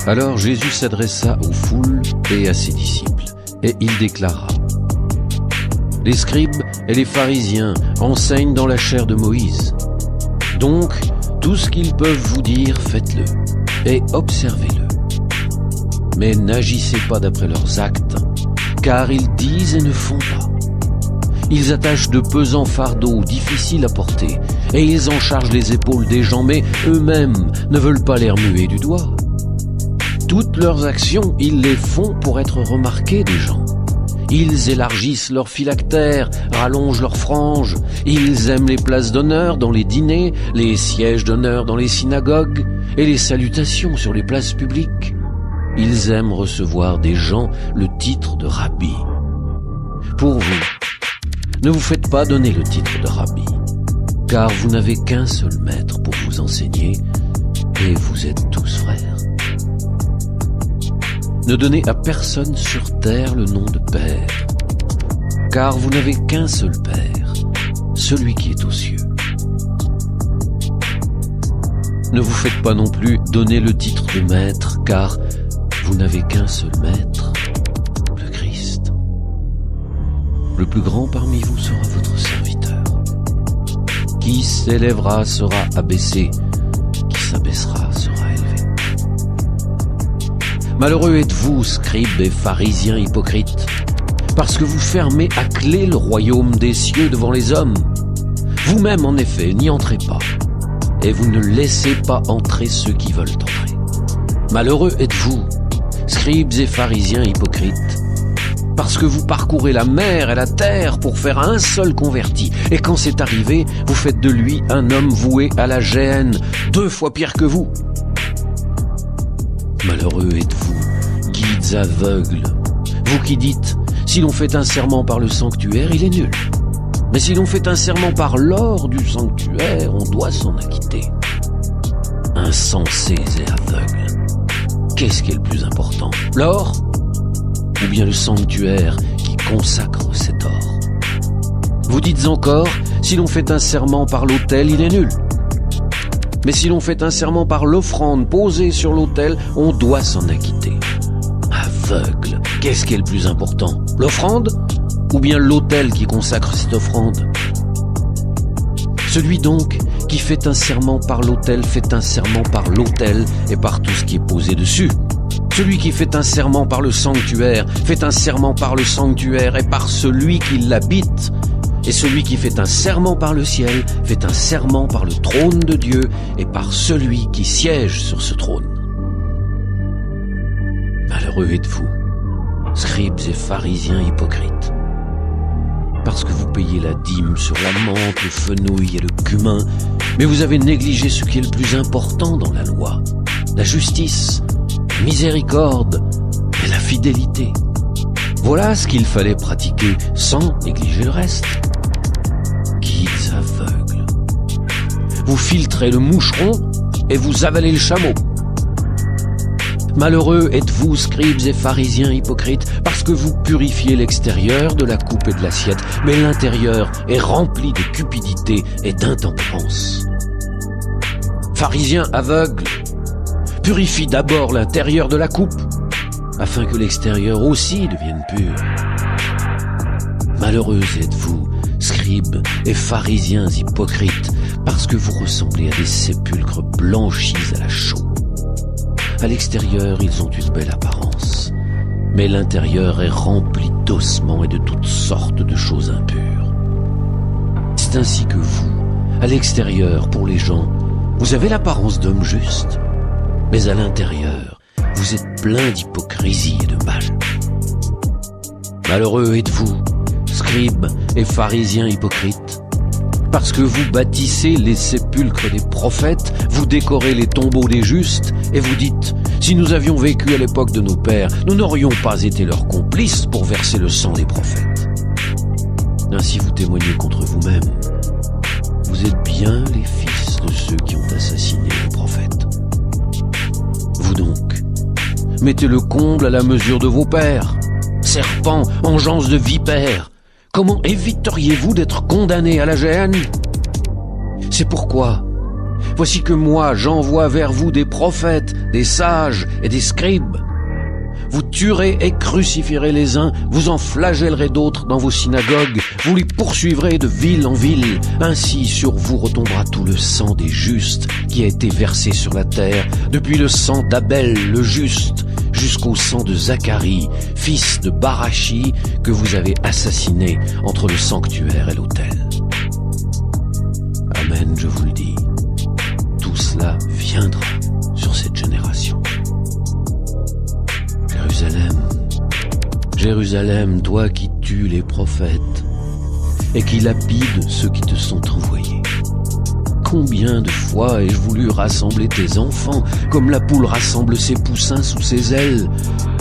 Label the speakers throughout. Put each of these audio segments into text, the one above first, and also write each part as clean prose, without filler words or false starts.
Speaker 1: Alors Jésus s'adressa aux foules et à ses disciples, et il déclara: Les scribes et les pharisiens enseignent dans la chair de Moïse. Donc, tout ce qu'ils peuvent vous dire, faites-le, et observez-le. Mais n'agissez pas d'après leurs actes, car ils disent et ne font pas. Ils attachent de pesants fardeaux difficiles à porter, et ils en chargent les épaules des gens, mais eux-mêmes ne veulent pas les remuer du doigt. Toutes leurs actions, ils les font pour être remarqués des gens. Ils élargissent leurs phylactères, rallongent leurs franges, ils aiment les places d'honneur dans les dîners, les sièges d'honneur dans les synagogues et les salutations sur les places publiques. Ils aiment recevoir des gens le titre de rabbi. Pour vous, ne vous faites pas donner le titre de rabbi, car vous n'avez qu'un seul maître pour vous enseigner, et vous êtes tous frères. Ne donnez à personne sur terre le nom de Père, car vous n'avez qu'un seul Père, celui qui est aux cieux. Ne vous faites pas non plus donner le titre de Maître, car vous n'avez qu'un seul Maître, le Christ. Le plus grand parmi vous sera votre serviteur. Qui s'élèvera sera abaissé, qui s'abaissera sera élevé. Malheureux êtes-vous, scribes et pharisiens hypocrites, parce que vous fermez à clé le royaume des cieux devant les hommes. Vous-même, en effet, n'y entrez pas, et vous ne laissez pas entrer ceux qui veulent entrer. Malheureux êtes-vous, scribes et pharisiens hypocrites, parce que vous parcourez la mer et la terre pour faire un seul converti, et quand c'est arrivé, vous faites de lui un homme voué à la géhenne, 2 fois pire que vous. Malheureux êtes-vous, guides aveugles, vous qui dites, si l'on fait un serment par le sanctuaire, il est nul. Mais si l'on fait un serment par l'or du sanctuaire, on doit s'en acquitter. Insensés et aveugles, qu'est-ce qui est le plus important, l'or ou bien le sanctuaire qui consacre cet or? Vous dites encore, si l'on fait un serment par l'autel, il est nul. Mais si l'on fait un serment par l'offrande posée sur l'autel, on doit s'en acquitter. Aveugle, qu'est-ce qui est le plus important, l'offrande ou bien l'autel qui consacre cette offrande? Celui donc qui fait un serment par l'autel fait un serment par l'autel et par tout ce qui est posé dessus. Celui qui fait un serment par le sanctuaire fait un serment par le sanctuaire et par celui qui l'habite. Et celui qui fait un serment par le ciel fait un serment par le trône de Dieu et par celui qui siège sur ce trône. Malheureux êtes-vous, scribes et pharisiens hypocrites, parce que vous payez la dîme sur la menthe, le fenouil et le cumin, mais vous avez négligé ce qui est le plus important dans la loi, la justice, la miséricorde et la fidélité. Voilà ce qu'il fallait pratiquer sans négliger le reste. Guides aveugles, vous filtrez le moucheron et vous avalez le chameau. Malheureux êtes-vous, scribes et pharisiens hypocrites, parce que vous purifiez l'extérieur de la coupe et de l'assiette, mais l'intérieur est rempli de cupidité et d'intempérance. Pharisiens aveugles, purifie d'abord l'intérieur de la coupe, afin que l'extérieur aussi devienne pur. Malheureux êtes-vous, scribes et pharisiens hypocrites, parce que vous ressemblez à des sépulcres blanchis à la chaux. À l'extérieur, ils ont une belle apparence, mais l'intérieur est rempli d'ossements et de toutes sortes de choses impures. C'est ainsi que vous, à l'extérieur, pour les gens, vous avez l'apparence d'hommes justes, mais à l'intérieur, vous êtes plein d'hypocrisie et de mal. Malheureux êtes-vous, scribes et pharisiens hypocrites, parce que vous bâtissez les sépulcres des prophètes, vous décorez les tombeaux des justes, et vous dites, si nous avions vécu à l'époque de nos pères, nous n'aurions pas été leurs complices pour verser le sang des prophètes. Ainsi vous témoignez contre vous-même. Vous êtes bien les fils de ceux qui ont assassiné les prophètes. Vous donc, mettez le comble à la mesure de vos pères. Serpents, engeance de vipères, comment éviteriez-vous d'être condamnés à la géhenne? C'est pourquoi, Voici que moi, j'envoie vers vous des prophètes, des sages et des scribes. Vous tuerez et crucifierez les uns, vous en flagellerez d'autres dans vos synagogues, vous les poursuivrez de ville en ville. Ainsi sur vous retombera tout le sang des justes qui a été versé sur la terre, depuis le sang d'Abel le juste, jusqu'au sang de Zacharie, fils de Barachi, que vous avez assassiné entre le sanctuaire et l'autel. Amen, je vous le dis, tout cela viendra sur cette génération. Jérusalem, Jérusalem, toi qui tues les prophètes et qui lapides ceux qui te sont envoyés. Combien de fois ai-je voulu rassembler tes enfants comme la poule rassemble ses poussins sous ses ailes,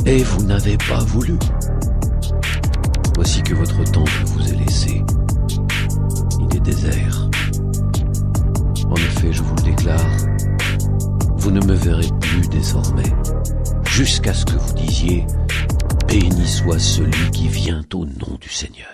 Speaker 1: et vous n'avez pas voulu. Voici que votre temple vous est laissé. Il est désert. En effet, je vous le déclare, vous ne me verrez plus désormais, jusqu'à ce que vous disiez « Béni soit celui qui vient au nom du Seigneur ».